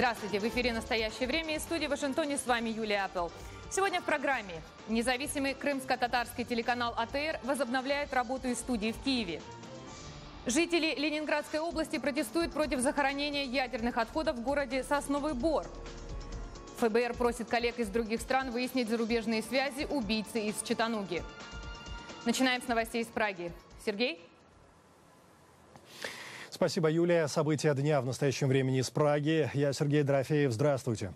Здравствуйте! В эфире «Настоящее время» из студии в Вашингтоне с вами Юлия Аппел. Сегодня в программе независимый крымско-татарский телеканал АТР возобновляет работу из студии в Киеве. Жители Ленинградской области протестуют против захоронения ядерных отходов в городе Сосновый Бор. ФБР просит коллег из других стран выяснить зарубежные связи убийцы из Читануги. Начинаем с новостей из Праги. Сергей? Спасибо, Юлия. События дня в настоящем времени из Праги. Я Сергей Дорофеев. Здравствуйте.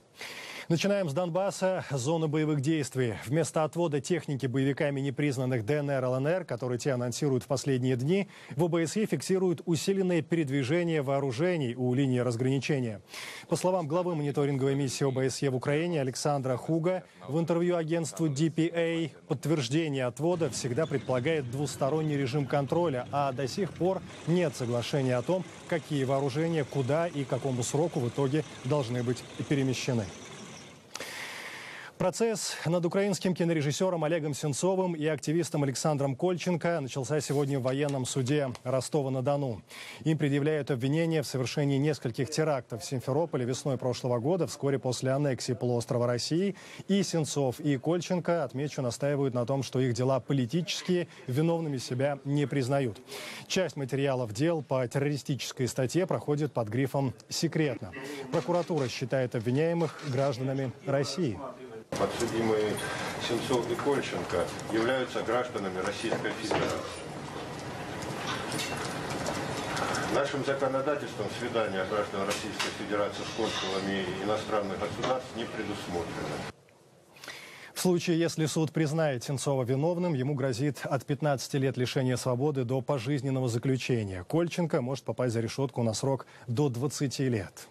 Начинаем с Донбасса, зоны боевых действий. Вместо отвода техники боевиками непризнанных ДНР, ЛНР, которые те анонсируют в последние дни, в ОБСЕ фиксируют усиленное передвижение вооружений у линии разграничения. По словам главы мониторинговой миссии ОБСЕ в Украине Александра Хуга, в интервью агентству DPA подтверждение отвода всегда предполагает двусторонний режим контроля, а до сих пор нет соглашения о том, какие вооружения, куда и какому сроку в итоге должны быть перемещены. Процесс над украинским кинорежиссером Олегом Сенцовым и активистом Александром Кольченко начался сегодня в военном суде Ростова-на-Дону. Им предъявляют обвинения в совершении нескольких терактов в Симферополе весной прошлого года, вскоре после аннексии полуострова России. И Сенцов, и Кольченко, отмечу, настаивают на том, что их дела политические, виновными себя не признают. Часть материалов дел по террористической статье проходит под грифом «секретно». Прокуратура считает обвиняемых гражданами России. Подсудимые Сенцов и Кольченко являются гражданами Российской Федерации. Нашим законодательством свидания граждан Российской Федерации с консулами иностранных государств не предусмотрено. В случае, если суд признает Сенцова виновным, ему грозит от 15 лет лишения свободы до пожизненного заключения. Кольченко может попасть за решетку на срок до 20 лет.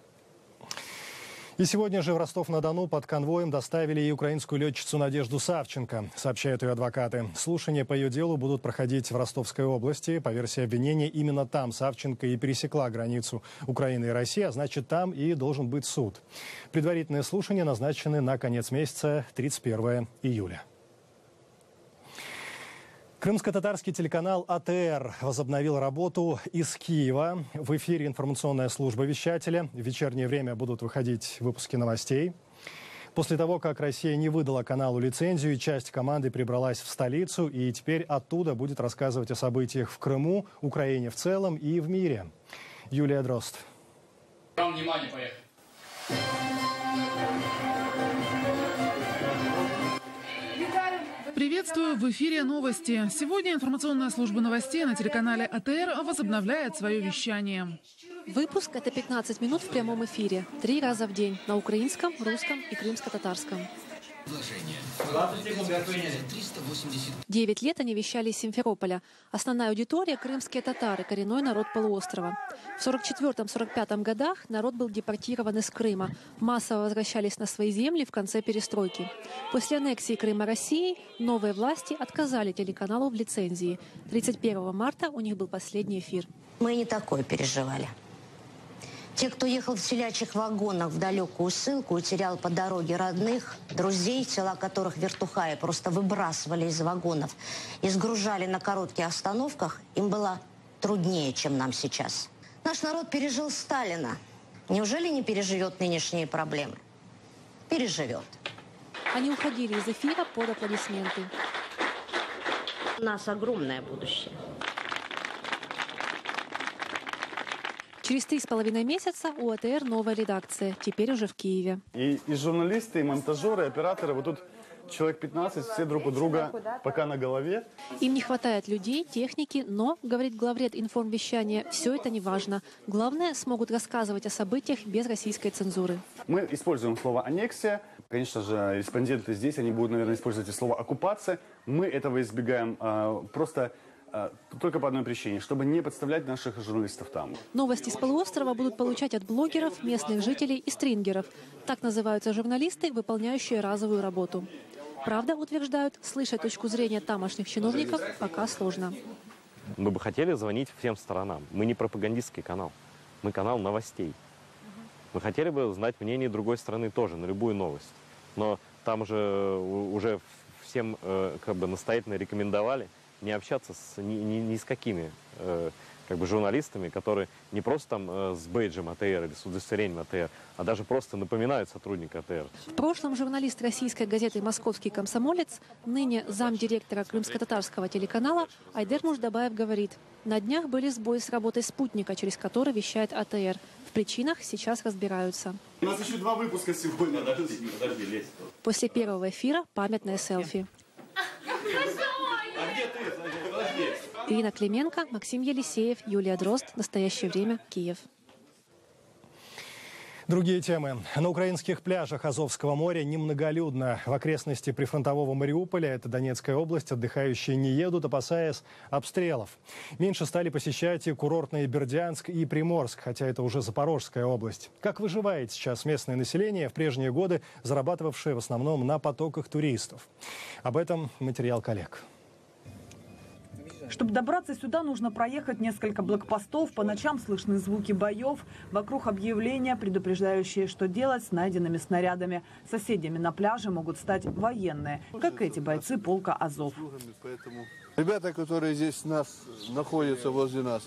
И сегодня же в Ростов-на-Дону под конвоем доставили и украинскую летчицу Надежду Савченко, сообщают ее адвокаты. Слушания по ее делу будут проходить в Ростовской области. По версии обвинения, именно там Савченко и пересекла границу Украины и России, а значит, там и должен быть суд. Предварительные слушания назначены на конец месяца, 31 июля. Крымско-татарский телеканал АТР возобновил работу из Киева. В эфире информационная служба вещателя. В вечернее время будут выходить выпуски новостей. После того, как Россия не выдала каналу лицензию, часть команды перебралась в столицу и теперь оттуда будет рассказывать о событиях в Крыму, Украине в целом и в мире. Юлия Дрозд. Вам внимание, поехали. Приветствую, в эфире новости. Сегодня информационная служба новостей на телеканале АТР возобновляет свое вещание. Выпуск – это 15 минут в прямом эфире, 3 раза в день на украинском, русском и крымско-татарском. 9 лет они вещали из Симферополя. Основная аудитория – крымские татары, коренной народ полуострова. В 1944-1945 годах народ был депортирован из Крыма. Массово возвращались на свои земли в конце перестройки. После аннексии Крыма Россией новые власти отказали телеканалу в лицензии. 31 марта у них был последний эфир. Мы не такое переживали. Те, кто ехал в селячьих вагонах в далекую ссылку и терял по дороге родных, друзей, тела которых вертухаи просто выбрасывали из вагонов и сгружали на коротких остановках, им было труднее, чем нам сейчас. Наш народ пережил Сталина. Неужели не переживет нынешние проблемы? Переживет. Они уходили из эфира под аплодисменты. У нас огромное будущее. Через 3,5 месяца у АТР новая редакция, теперь уже в Киеве. И журналисты, и монтажеры, и операторы, вот тут человек 15, все друг у друга пока на голове. Им не хватает людей, техники, но, говорит главред информвещания, все это не важно. Главное, смогут рассказывать о событиях без российской цензуры. Мы используем слово «аннексия». Конечно же, респонденты здесь, они будут, наверное, использовать и слово «оккупация». Мы этого избегаем просто только по одной причине, чтобы не подставлять наших журналистов там. Новости с полуострова будут получать от блогеров, местных жителей и стрингеров. Так называются журналисты, выполняющие разовую работу. Правда, утверждают, слышать точку зрения тамошних чиновников пока сложно. Мы бы хотели звонить всем сторонам. Мы не пропагандистский канал, мы канал новостей. Мы хотели бы знать мнение другой стороны тоже на любую новость. Но там же уже всем как бы настоятельно рекомендовали не общаться ни с какими как бы журналистами, которые не просто там с бейджем АТР или с удостоверением АТР, а даже просто напоминают сотрудника АТР. В прошлом журналист российской газеты «Московский комсомолец», ныне замдиректора крымско-татарского телеканала, Айдер Муждабаев говорит, на днях были сбои с работой спутника, через который вещает АТР. В причинах сейчас разбираются. У нас еще 2 выпуска сегодня. Подожди, лезь. После первого эфира памятное селфи. Ирина Клименко, Максим Елисеев, Юлия Дрозд. Настоящее время. Киев. Другие темы. На украинских пляжах Азовского моря немноголюдно. В окрестности прифронтового Мариуполя, это Донецкая область, отдыхающие не едут, опасаясь обстрелов. Меньше стали посещать и курортные Бердянск и Приморск, хотя это уже Запорожская область. Как выживает сейчас местное население, в прежние годы зарабатывавшее в основном на потоках туристов? Об этом материал коллег. Чтобы добраться сюда, нужно проехать несколько блокпостов. По ночам слышны звуки боев. Вокруг объявления, предупреждающие, что делать с найденными снарядами. Соседями на пляже могут стать военные, как эти бойцы полка «Азов». Ребята, которые здесь находятся возле нас,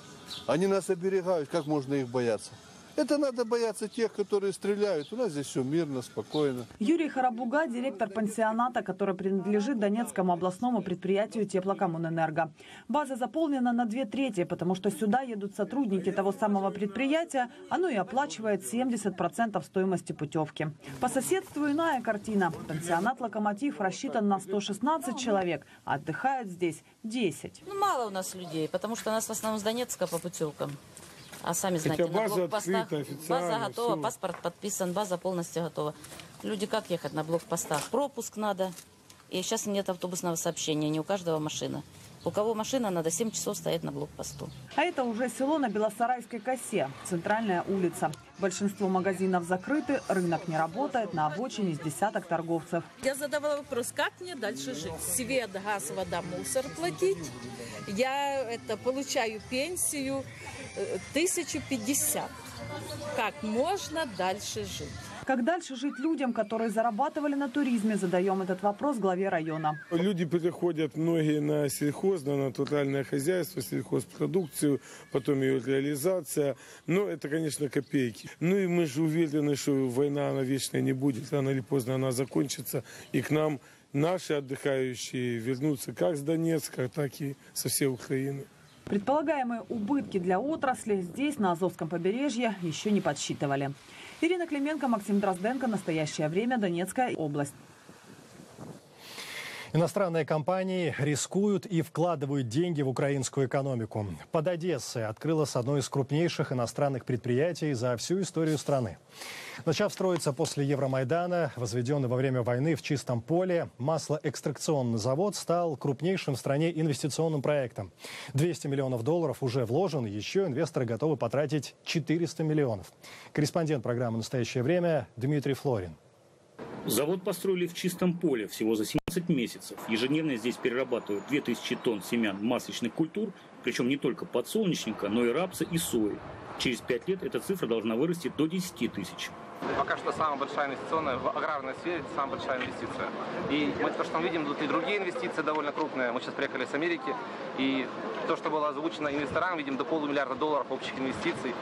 они нас оберегают. Как можно их бояться? Это надо бояться тех, которые стреляют. У нас здесь все мирно, спокойно. Юрий Харабуга – директор пансионата, который принадлежит Донецкому областному предприятию «Теплокоммунэнерго». База заполнена на 2/3, потому что сюда едут сотрудники того самого предприятия. Оно и оплачивает 70% стоимости путевки. По соседству иная картина. Пансионат «Локомотив» рассчитан на 116 человек, а отдыхает здесь 10. Мало у нас людей, потому что у нас в основном с Донецка по путевкам. А сами знаете, на блокпостах база готова, все. Паспорт подписан, база полностью готова. Люди как ехать на блокпостах? Пропуск надо. И сейчас нет автобусного сообщения, не у каждого машина. У кого машина, надо 7 часов стоять на блокпосту. А это уже село на Белосарайской косе, центральная улица. Большинство магазинов закрыты, рынок не работает, на обочине с десяток торговцев. Я задавала вопрос, как мне дальше жить? Свет, газ, вода, мусор платить. Я получаю пенсию 1050. Как можно дальше жить? Как дальше жить людям, которые зарабатывали на туризме? Задаем этот вопрос главе района. Люди переходят многие на сельхоз, на натуральное хозяйство, сельхозпродукцию, потом ее реализация. Но это, конечно, копейки. Ну и мы же уверены, что война, она вечная не будет. Рано или поздно она закончится. И к нам наши отдыхающие вернутся как с Донецка, так и со всей Украины. Предполагаемые убытки для отрасли здесь, на Азовском побережье, еще не подсчитывали. Ирина Клименко, Максим Дрозденко. Настоящее время. Донецкая область. Иностранные компании рискуют и вкладывают деньги в украинскую экономику. Под Одессой открылось одно из крупнейших иностранных предприятий за всю историю страны. Начав строиться после Евромайдана, возведенный во время войны в чистом поле, маслоэкстракционный завод стал крупнейшим в стране инвестиционным проектом. 200 миллионов долларов уже вложено, еще инвесторы готовы потратить 400 миллионов. Корреспондент программы «Настоящее время» Дмитрий Флорин. Завод построили в чистом поле всего за 17 месяцев. Ежедневно здесь перерабатывают 2000 тонн семян масличных культур, причем не только подсолнечника, но и рапса и сои. Через 5 лет эта цифра должна вырасти до 10 тысяч. Пока что самая большая инвестиционная в аграрной сфере, это самая большая инвестиция. И мы то, что мы видим, тут и другие инвестиции довольно крупные. Мы сейчас приехали с Америки, и то, что было озвучено инвесторам, видим до $500 миллиарда общих инвестиций.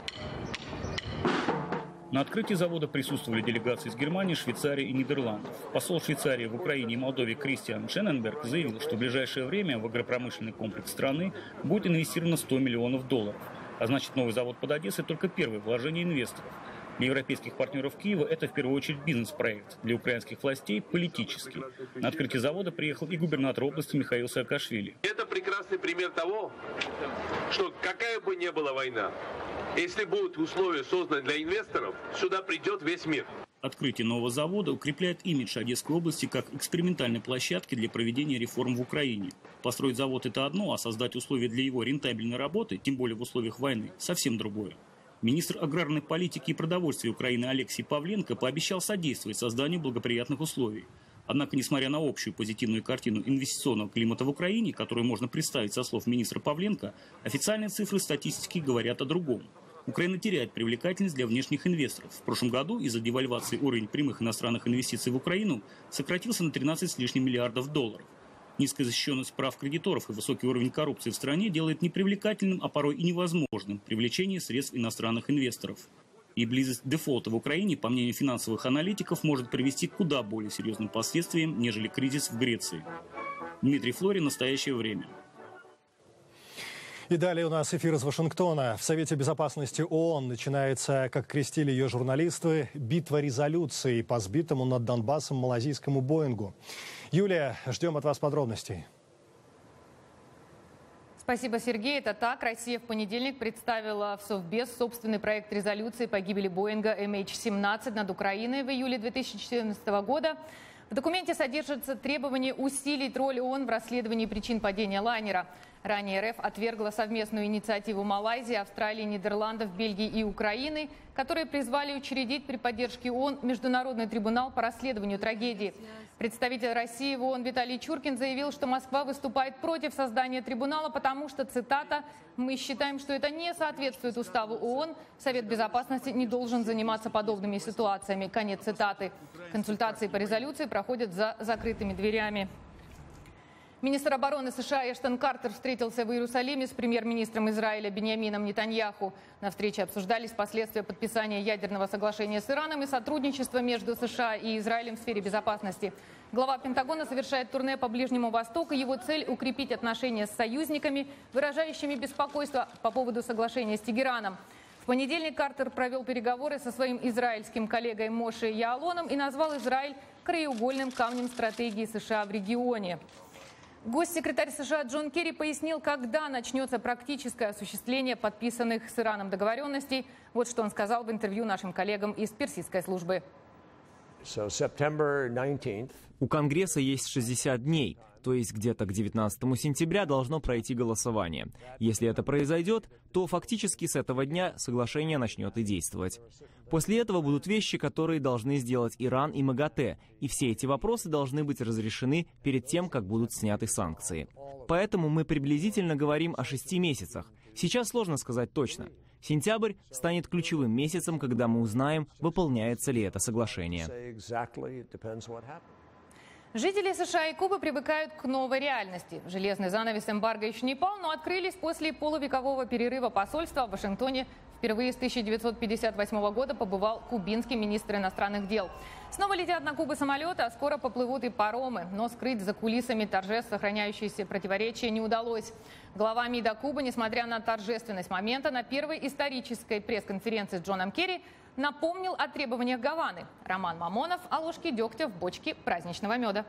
На открытии завода присутствовали делегации из Германии, Швейцарии и Нидерландов. Посол Швейцарии в Украине и Молдове Кристиан Шенненберг заявил, что в ближайшее время в агропромышленный комплекс страны будет инвестировано $100 миллионов. А значит, новый завод под Одессой только первое вложение инвесторов. Для европейских партнеров Киева это в первую очередь бизнес-проект, для украинских властей – политический. На открытие завода приехал и губернатор области Михаил Саакашвили. Это прекрасный пример того, что какая бы ни была война, если будут условия созданы для инвесторов, сюда придет весь мир. Открытие нового завода укрепляет имидж Одесской области как экспериментальной площадки для проведения реформ в Украине. Построить завод – это одно, а создать условия для его рентабельной работы, тем более в условиях войны, совсем другое. Министр аграрной политики и продовольствия Украины Алексей Павленко пообещал содействовать созданию благоприятных условий. Однако, несмотря на общую позитивную картину инвестиционного климата в Украине, которую можно представить со слов министра Павленко, официальные цифры статистики говорят о другом. Украина теряет привлекательность для внешних инвесторов. В прошлом году из-за девальвации уровень прямых иностранных инвестиций в Украину сократился на 13 с лишним миллиардов долларов. Низкая защищенность прав кредиторов и высокий уровень коррупции в стране делает непривлекательным, а порой и невозможным привлечение средств иностранных инвесторов. И близость дефолта в Украине, по мнению финансовых аналитиков, может привести к куда более серьезным последствиям, нежели кризис в Греции. Дмитрий Флорин, «Настоящее время». И далее у нас эфир из Вашингтона. В Совете Безопасности ООН начинается, как крестили ее журналисты, битва резолюций по сбитому над Донбассом малазийскому Боингу. Юлия, ждем от вас подробностей. Спасибо, Сергей. Это так. Россия в понедельник представила в Совбез собственный проект резолюции по гибели Боинга MH17 над Украиной в июле 2014 года. В документе содержатся требования усилить роль ООН в расследовании причин падения лайнера. Ранее РФ отвергла совместную инициативу Малайзии, Австралии, Нидерландов, Бельгии и Украины, которые призвали учредить при поддержке ООН Международный трибунал по расследованию трагедии. Представитель России в ООН Виталий Чуркин заявил, что Москва выступает против создания трибунала, потому что, цитата, «мы считаем, что это не соответствует уставу ООН. Совет Безопасности не должен заниматься подобными ситуациями». Конец цитаты. Консультации по резолюции проходят за закрытыми дверями. Министр обороны США Эштон Картер встретился в Иерусалиме с премьер-министром Израиля Биньямином Нетаньяху. На встрече обсуждались последствия подписания ядерного соглашения с Ираном и сотрудничества между США и Израилем в сфере безопасности. Глава Пентагона совершает турне по Ближнему Востоку. Его цель – укрепить отношения с союзниками, выражающими беспокойство по поводу соглашения с Тегераном. В понедельник Картер провел переговоры со своим израильским коллегой Моше Яалоном и назвал Израиль краеугольным камнем стратегии США в регионе. Госсекретарь США Джон Керри пояснил, когда начнется практическое осуществление подписанных с Ираном договоренностей. Вот что он сказал в интервью нашим коллегам из персидской службы. У Конгресса есть 60 дней, то есть где-то к 19 сентября должно пройти голосование. Если это произойдет, то фактически с этого дня соглашение начнет и действовать. После этого будут вещи, которые должны сделать Иран и МАГАТЭ, и все эти вопросы должны быть разрешены перед тем, как будут сняты санкции. Поэтому мы приблизительно говорим о 6 месяцах. Сейчас сложно сказать точно. Сентябрь станет ключевым месяцем, когда мы узнаем, выполняется ли это соглашение. Жители США и Кубы привыкают к новой реальности. Железный занавес эмбарго еще не пал, но открылись после полувекового перерыва посольства в Вашингтоне. Впервые с 1958 года побывал кубинский министр иностранных дел. Снова летят на Кубу самолеты, а скоро поплывут и паромы. Но скрыть за кулисами торжеств сохраняющиеся противоречия не удалось. Глава МИДа Кубы, несмотря на торжественность момента, на первой исторической пресс-конференции с Джоном Керри напомнил о требованиях Гаваны. Роман Мамонов о ложке дегтя в бочке праздничного меда.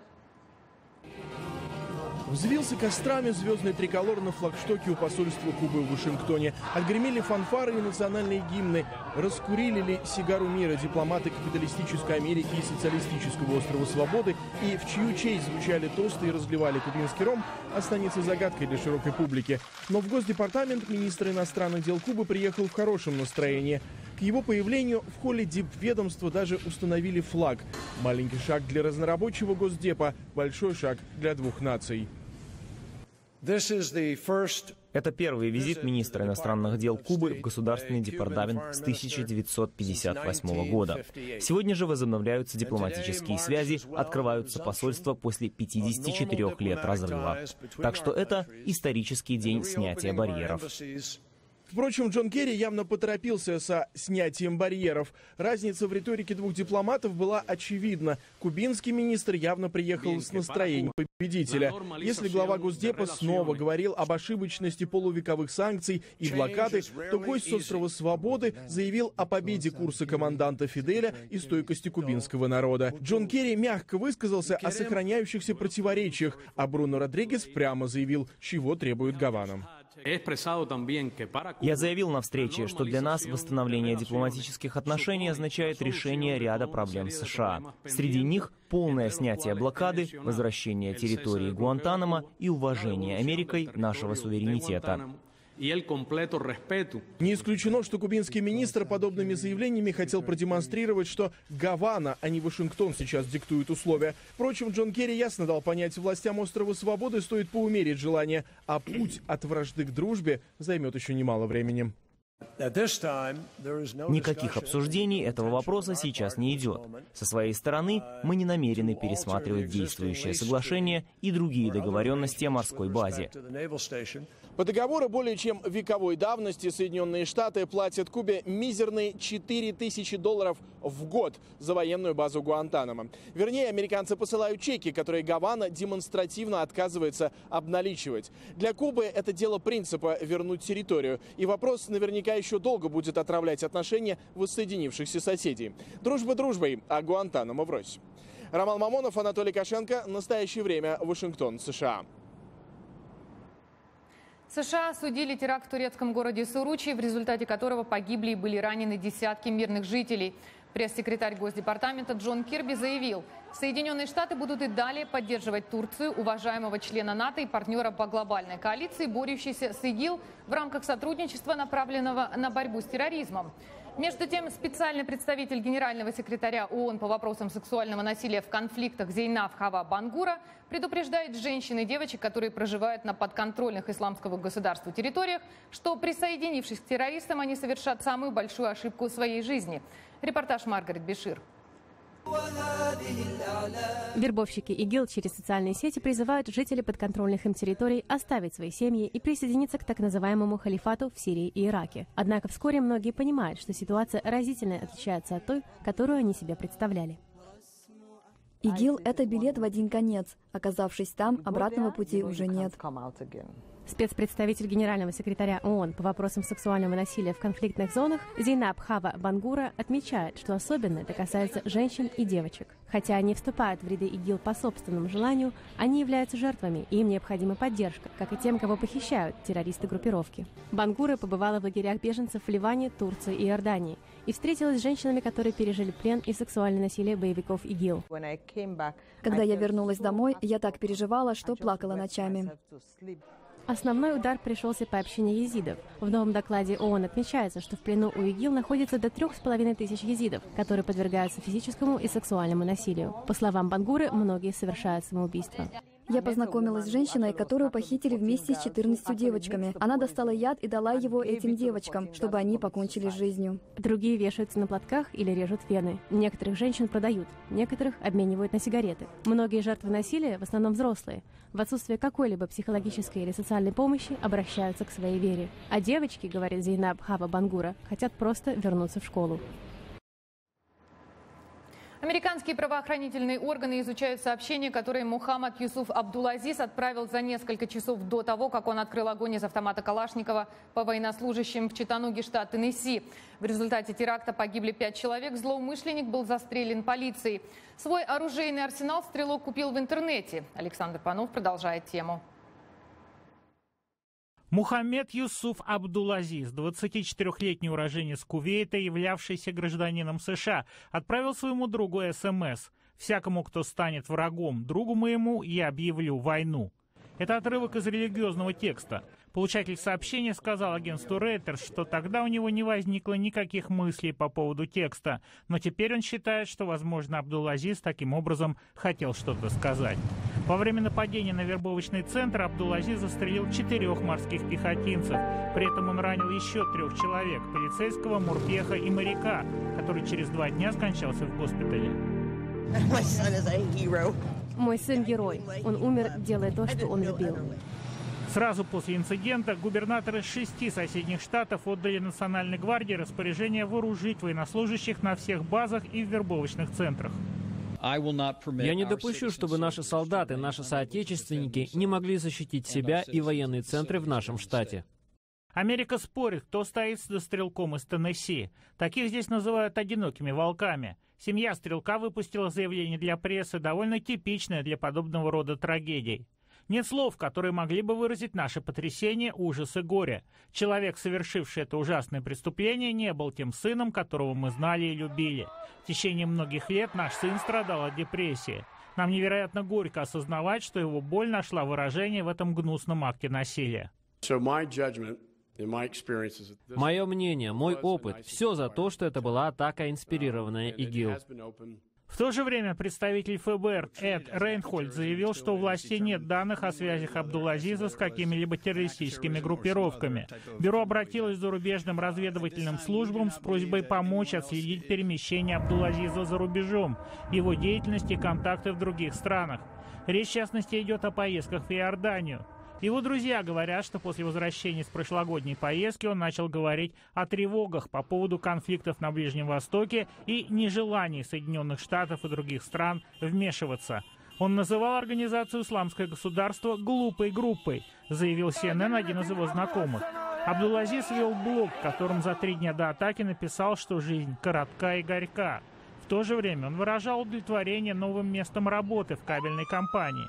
Взвился кострами звездный триколор на флагштоке у посольства Кубы в Вашингтоне. Отгремели фанфары и национальные гимны. Раскурили сигару мира дипломаты капиталистической Америки и социалистического острова Свободы. И в чью честь звучали тосты и разливали кубинский ром, останется загадкой для широкой публики. Но в Госдепартамент министр иностранных дел Кубы приехал в хорошем настроении. К его появлению в холле дипведомства даже установили флаг. Маленький шаг для разнорабочего Госдепа, большой шаг для двух наций. Это первый визит министра иностранных дел Кубы в Государственный департамент с 1958 года. Сегодня же возобновляются дипломатические связи, открываются посольства после 54 лет разрыва. Так что это исторический день снятия барьеров. Впрочем, Джон Керри явно поторопился со снятием барьеров. Разница в риторике двух дипломатов была очевидна. Кубинский министр явно приехал с настроением победителя. Если глава Госдепа снова говорил об ошибочности полувековых санкций и блокады, то гость с острова Свободы заявил о победе курса команданта Фиделя и стойкости кубинского народа. Джон Керри мягко высказался о сохраняющихся противоречиях, а Бруно Родригес прямо заявил, чего требует Гавана. Я заявил на встрече, что для нас восстановление дипломатических отношений означает решение ряда проблем США. Среди них полное снятие блокады, возвращение территории Гуантанамо и уважение Америкой нашего суверенитета. Не исключено, что кубинский министр подобными заявлениями хотел продемонстрировать, что Гавана, а не Вашингтон сейчас диктует условия. Впрочем, Джон Керри ясно дал понять, властям острова Свободы стоит поумерить желание, а путь от вражды к дружбе займет еще немало времени. Никаких обсуждений этого вопроса сейчас не идет. Со своей стороны, мы не намерены пересматривать действующее соглашение и другие договоренности о морской базе. По договору более чем вековой давности Соединенные Штаты платят Кубе мизерные $4000 в год за военную базу Гуантанамо. Вернее, американцы посылают чеки, которые Гавана демонстративно отказывается обналичивать. Для Кубы это дело принципа вернуть территорию. И вопрос наверняка еще долго будет отравлять отношения воссоединившихся соседей. Дружба дружбой, а Гуантанамо врозь. Роман Мамонов, Анатолий Кошенко. Настоящее время. Вашингтон, США. США осудили теракт в турецком городе Суручи, в результате которого погибли и были ранены десятки мирных жителей. Пресс-секретарь Госдепартамента Джон Кирби заявил, Соединенные Штаты будут и далее поддерживать Турцию, уважаемого члена НАТО и партнера по глобальной коалиции, борющейся с ИГИЛ в рамках сотрудничества, направленного на борьбу с терроризмом. Между тем, специальный представитель генерального секретаря ООН по вопросам сексуального насилия в конфликтах Зейнаб Хава Бангура предупреждает женщин и девочек, которые проживают на подконтрольных исламского государства территориях, что, присоединившись к террористам, они совершат самую большую ошибку в своей жизни. Репортаж Маргарет Бешир. Вербовщики ИГИЛ через социальные сети призывают жителей подконтрольных им территорий оставить свои семьи и присоединиться к так называемому халифату в Сирии и Ираке. Однако вскоре многие понимают, что ситуация разительно отличается от той, которую они себе представляли. ИГИЛ – это билет в один конец. Оказавшись там, обратного пути уже нет. Спецпредставитель генерального секретаря ООН по вопросам сексуального насилия в конфликтных зонах Зейнаб Хава Бангура отмечает, что особенно это касается женщин и девочек. Хотя они вступают в ряды ИГИЛ по собственному желанию, они являются жертвами, и им необходима поддержка, как и тем, кого похищают террористы группировки. Бангура побывала в лагерях беженцев в Ливане, Турции и Иордании и встретилась с женщинами, которые пережили плен и сексуальное насилие боевиков ИГИЛ. Когда я вернулась домой, я так переживала, что плакала ночами. Основной удар пришелся по общине езидов. В новом докладе ООН отмечается, что в плену у ИГИЛ находится до 3500 езидов, которые подвергаются физическому и сексуальному насилию. По словам Бангуры, многие совершают самоубийство. Я познакомилась с женщиной, которую похитили вместе с 14 девочками. Она достала яд и дала его этим девочкам, чтобы они покончили с жизнью. Другие вешаются на платках или режут вены. Некоторых женщин продают, некоторых обменивают на сигареты. Многие жертвы насилия, в основном взрослые, в отсутствие какой-либо психологической или социальной помощи обращаются к своей вере. А девочки, говорит Зейнаб Хава Бангура, хотят просто вернуться в школу. Американские правоохранительные органы изучают сообщения, которые Мухаммад Юсуф Абдул-Азиз отправил за несколько часов до того, как он открыл огонь из автомата Калашникова по военнослужащим в Чаттануге, штат Теннесси. В результате теракта погибли 5 человек, злоумышленник был застрелен полицией. Свой оружейный арсенал стрелок купил в интернете. Александр Панов продолжает тему. Мухаммед Юсуф Абдул-Азиз, 24-летний уроженец Кувейта, являвшийся гражданином США, отправил своему другу СМС: «Всякому, кто станет врагом другу моему, я объявлю войну». Это отрывок из религиозного текста. Получатель сообщения сказал агентству Reuters, что тогда у него не возникло никаких мыслей по поводу текста, но теперь он считает, что, возможно, Абдул-Азиз таким образом хотел что-то сказать. Во время нападения на вербовочный центр Абдул-Азиз застрелил 4 морских пехотинцев. При этом он ранил еще 3 человек – полицейского, морпеха и моряка, который через 2 дня скончался в госпитале. Мой сын герой. Он умер, делая то, что он любил. Сразу после инцидента губернаторы 6 соседних штатов отдали Национальной гвардии распоряжение вооружить военнослужащих на всех базах и в вербовочных центрах. Я не допущу, чтобы наши солдаты, наши соотечественники не могли защитить себя и военные центры в нашем штате. Америка спорит, кто стоит за стрелком из Теннесси. Таких здесь называют одинокими волками. Семья стрелка выпустила заявление для прессы, довольно типичное для подобного рода трагедий. Нет слов, которые могли бы выразить наше потрясение, ужас и горе. Человек, совершивший это ужасное преступление, не был тем сыном, которого мы знали и любили. В течение многих лет наш сын страдал от депрессии. Нам невероятно горько осознавать, что его боль нашла выражение в этом гнусном акте насилия. Мое мнение, мой опыт, все за то, что это была атака, инспирированная ИГИЛ. В то же время представитель ФБР Эд Рейнхольд заявил, что у властей нет данных о связях Абдул-Азиза с какими-либо террористическими группировками. Бюро обратилось к зарубежным разведывательным службам с просьбой помочь отследить перемещение Абдул-Азиза за рубежом, его деятельность и контакты в других странах. Речь, в частности, идет о поездках в Иорданию. Его друзья говорят, что после возвращения с прошлогодней поездки он начал говорить о тревогах по поводу конфликтов на Ближнем Востоке и нежелании Соединенных Штатов и других стран вмешиваться. Он называл организацию «Исламское государство» глупой группой, заявил CNN один из его знакомых. Абдул-Азиз вел блог, в котором за 3 дня до атаки написал, что жизнь коротка и горька. В то же время он выражал удовлетворение новым местом работы в кабельной компании.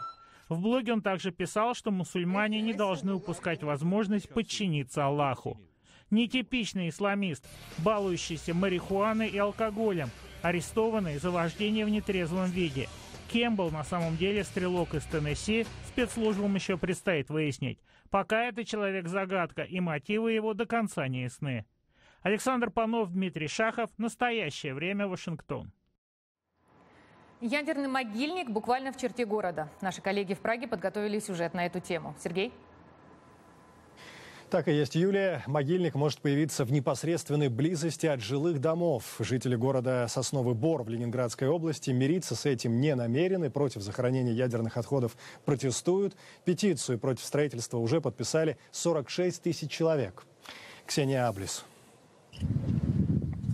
В блоге он также писал, что мусульмане не должны упускать возможность подчиниться Аллаху. Нетипичный исламист, балующийся марихуаной и алкоголем, арестованный за вождение в нетрезвом виде. Кем был на самом деле стрелок из Теннесси, спецслужбам еще предстоит выяснить. Пока это человек-загадка, и мотивы его до конца не ясны. Александр Панов, Дмитрий Шахов. Настоящее время. Вашингтон. Ядерный могильник буквально в черте города. Наши коллеги в Праге подготовили сюжет на эту тему. Сергей? Так и есть, Юлия. Могильник может появиться в непосредственной близости от жилых домов. Жители города Сосновый Бор в Ленинградской области мириться с этим не намерены. Против захоронения ядерных отходов протестуют. Петицию против строительства уже подписали 46 тысяч человек. Ксения Аблис.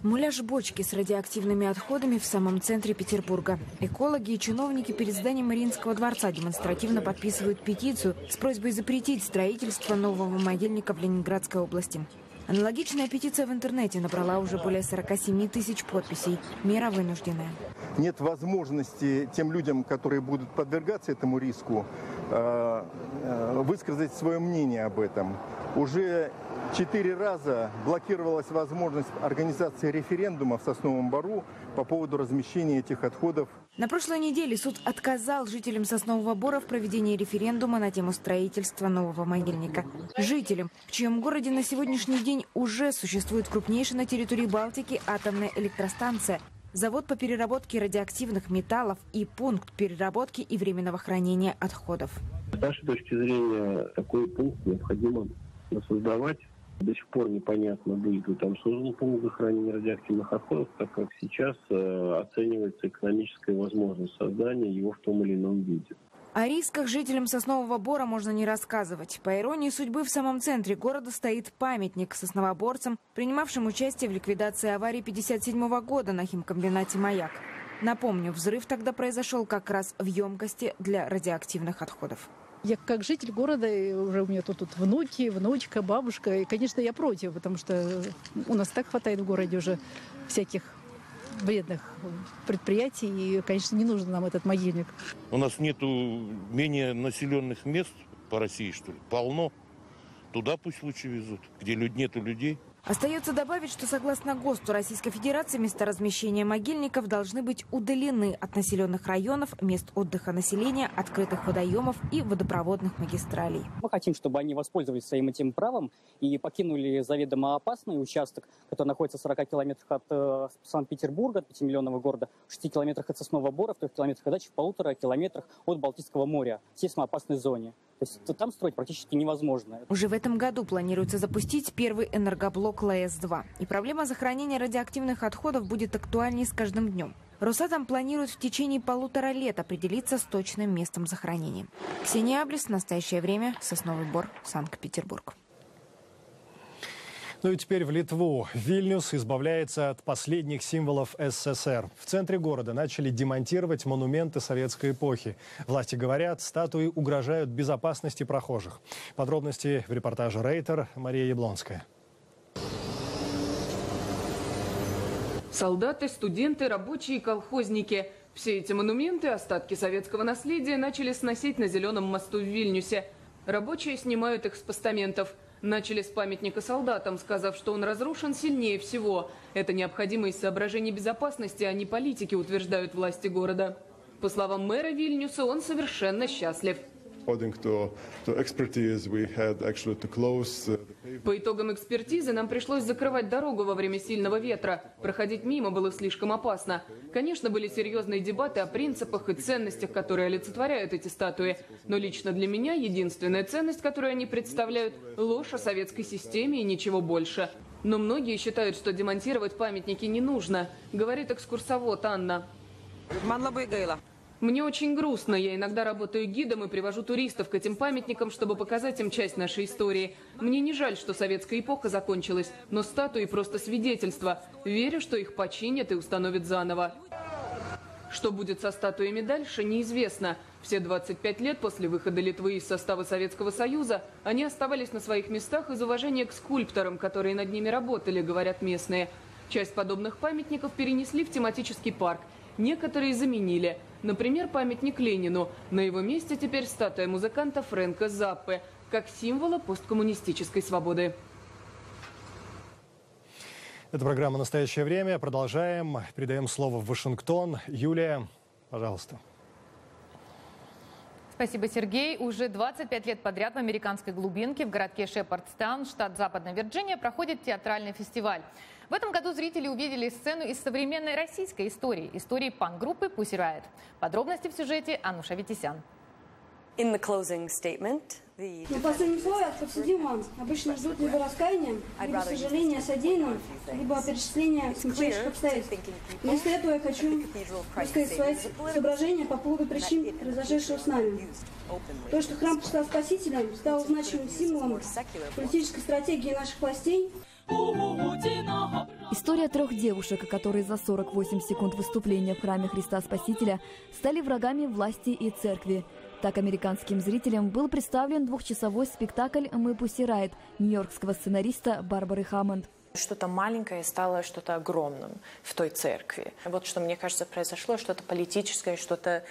Муляж бочки с радиоактивными отходами в самом центре Петербурга. Экологи и чиновники перед зданием Мариинского дворца демонстративно подписывают петицию с просьбой запретить строительство нового могильника в Ленинградской области. Аналогичная петиция в интернете набрала уже более 47 тысяч подписей. Мера вынужденная. Нет возможности тем людям, которые будут подвергаться этому риску, высказать свое мнение об этом. Уже 4 раза блокировалась возможность организации референдума в Сосновом Бору по поводу размещения этих отходов. На прошлой неделе суд отказал жителям Соснового Бора в проведении референдума на тему строительства нового могильника. Жителям, в чьем городе на сегодняшний день уже существует крупнейшая на территории Балтики атомная электростанция, завод по переработке радиоактивных металлов и пункт переработки и временного хранения отходов. С нашей точки зрения, такой пункт необходимо создавать. До сих пор непонятно, будет ли там создан пункт захоронения радиоактивных отходов, так как сейчас оценивается экономическая возможность создания его в том или ином виде. О рисках жителям Соснового Бора можно не рассказывать. По иронии судьбы, в самом центре города стоит памятник сосновоборцам, принимавшим участие в ликвидации аварии 1957 года на химкомбинате «Маяк». Напомню, взрыв тогда произошел как раз в емкости для радиоактивных отходов. Я как житель города, уже у меня тут внуки, внучка, бабушка. И, конечно, я против, потому что у нас так хватает в городе уже всяких вредных предприятий. И, конечно, не нужен нам этот могильник. У нас нету менее населенных мест по России, что ли. Полно. Туда пусть лучше везут, где нету людей. Остается добавить, что согласно ГОСТу Российской Федерации места размещения могильников должны быть удалены от населенных районов, мест отдыха населения, открытых водоемов и водопроводных магистралей. Мы хотим, чтобы они воспользовались своим этим правом и покинули заведомо опасный участок, который находится в 40 километрах от Санкт-Петербурга, от 5-миллионного города, в 6 километрах от Соснового Бора, в 3 километрах от дачи, в 1,5 километрах от Балтийского моря, в сейсмоопасной опасной зоне. То есть там строить практически невозможно. Уже в этом году планируется запустить первый энергоблок ЛАЭС-2. И проблема захоронения радиоактивных отходов будет актуальнее с каждым днем. Росатом планирует в течение 1,5 лет определиться с точным местом захоронения. Ксения Аблис. Настоящее время. Сосновый Бор. Санкт-Петербург. Ну и теперь в Литву. Вильнюс избавляется от последних символов СССР. В центре города начали демонтировать монументы советской эпохи. Власти говорят, статуи угрожают безопасности прохожих. Подробности в репортаже Рейтер. Мария Яблонская. Солдаты, студенты, рабочие и колхозники. Все эти монументы, остатки советского наследия, начали сносить на Зеленом мосту в Вильнюсе. Рабочие снимают их с постаментов. Начали с памятника солдатам, сказав, что он разрушен сильнее всего. Это необходимо из соображений безопасности, а не политики, утверждают власти города. По словам мэра Вильнюса, он совершенно счастлив. По итогам экспертизы нам пришлось закрывать дорогу во время сильного ветра. Проходить мимо было слишком опасно. Конечно, были серьезные дебаты о принципах и ценностях, которые олицетворяют эти статуи. Но лично для меня единственная ценность, которую они представляют – ложь о советской системе и ничего больше. Но многие считают, что демонтировать памятники не нужно, говорит экскурсовод Анна. Мне очень грустно. Я иногда работаю гидом и привожу туристов к этим памятникам, чтобы показать им часть нашей истории. Мне не жаль, что советская эпоха закончилась, но статуи просто свидетельство. Верю, что их починят и установят заново. Что будет со статуями дальше, неизвестно. Все 25 лет после выхода Литвы из состава Советского Союза они оставались на своих местах из уважения к скульпторам, которые над ними работали, говорят местные. Часть подобных памятников перенесли в тематический парк. Некоторые заменили. Например, памятник Ленину. На его месте теперь статуя музыканта Фрэнка Заппы, как символа посткоммунистической свободы. Это программа «Настоящее время». Продолжаем. Передаем слово в Вашингтон. Юлия, пожалуйста. Спасибо, Сергей. Уже 25 лет подряд в американской глубинке в городке Шепардстаун, штат Западная Вирджиния, проходит театральный фестиваль. В этом году зрители увидели сцену из современной российской истории панк-группы Pussy Riot. Подробности в сюжете Ануша Витисян. На последнем слове от подсудимого обычно ждут либо раскаяния, либо сожаления о содеянном, либо перечисления смягчающих обстоятельств. Вместо этого я хочу высказать свои соображения по поводу причин произошедшего с нами. То, что храм Христа Спасителя стал значимым символом политической стратегии наших властей. История 3 девушек, которые за 48 секунд выступления в храме Христа Спасителя стали врагами власти и церкви. Так американским зрителям был представлен 2-часовой спектакль «Мы Pussy Riot» нью-йоркского сценариста Барбары Хаммонд. Что-то маленькое стало что-то огромным в той церкви. Вот что, мне кажется, произошло, что-то политическое, что-то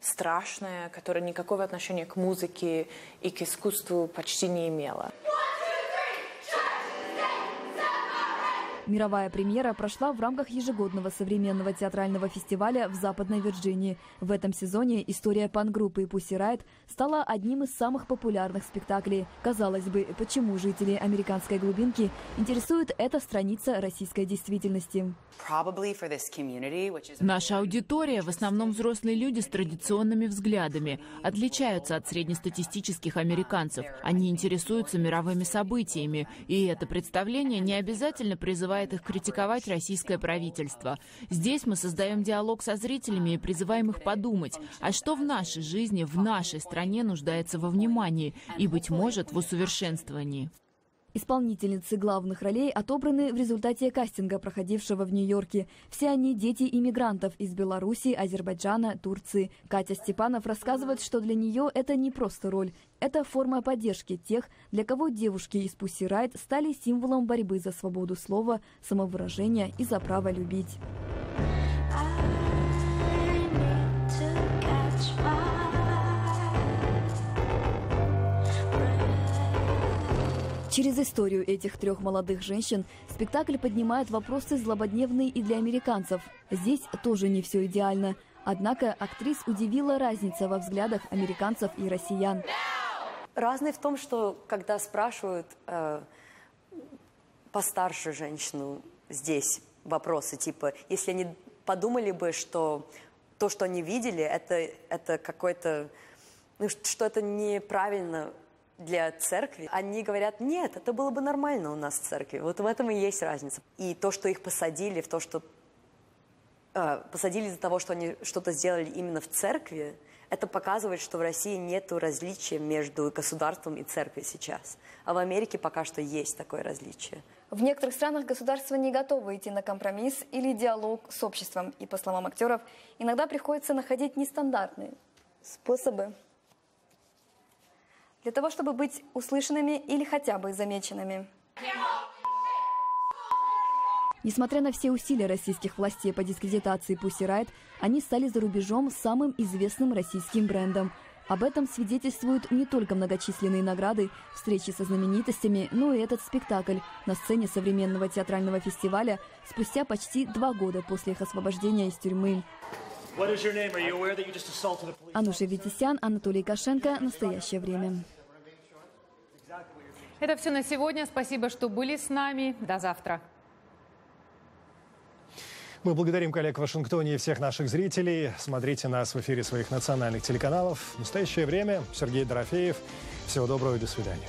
страшное, которое никакого отношения к музыке и к искусству почти не имело. Мировая премьера прошла в рамках ежегодного современного театрального фестиваля в Западной Вирджинии. В этом сезоне история панк-группы Pussy Riot стала одним из самых популярных спектаклей. Казалось бы, почему жителей американской глубинки интересует эта страница российской действительности? Наша аудитория в основном взрослые люди с традиционными взглядами, отличаются от среднестатистических американцев. Они интересуются мировыми событиями, и это представление не обязательно призывает их критиковать российское правительство. Здесь мы создаем диалог со зрителями и призываем их подумать, а что в нашей жизни, в нашей стране нуждается во внимании и, быть может, в усовершенствовании. Исполнительницы главных ролей отобраны в результате кастинга, проходившего в Нью-Йорке. Все они дети иммигрантов из Беларуси, Азербайджана, Турции. Катя Степанов рассказывает, что для нее это не просто роль. Это форма поддержки тех, для кого девушки из Pussy Riot стали символом борьбы за свободу слова, самовыражения и за право любить. Через историю этих 3 молодых женщин спектакль поднимает вопросы злободневные и для американцев. Здесь тоже не все идеально. Однако актрис удивила разница во взглядах американцев и россиян. Разный в том, что когда спрашивают постарше женщину здесь вопросы, типа, если они подумали бы, что то, что они видели, это какой-то, что это неправильно для церкви, они говорят, нет, это было бы нормально у нас в церкви. Вот в этом и есть разница. И то, что их посадили, в то, что посадили из-за того, что они что-то сделали именно в церкви, это показывает, что в России нет различия между государством и церковью сейчас. А в Америке пока что есть такое различие. В некоторых странах государство не готово идти на компромисс или диалог с обществом. И, по словам актеров, иногда приходится находить нестандартные способы для того, чтобы быть услышанными или хотя бы замеченными. Несмотря на все усилия российских властей по дискредитации Pussy Riot, они стали за рубежом самым известным российским брендом. Об этом свидетельствуют не только многочисленные награды, встречи со знаменитостями, но и этот спектакль на сцене современного театрального фестиваля спустя почти 2 года после их освобождения из тюрьмы. Ануша Витисян, Анатолий Кашенко. Настоящее время. Это все на сегодня. Спасибо, что были с нами. До завтра. Мы благодарим коллег в Вашингтоне и всех наших зрителей. Смотрите нас в эфире своих национальных телеканалов. В настоящее время Сергей Дорофеев. Всего доброго и до свидания.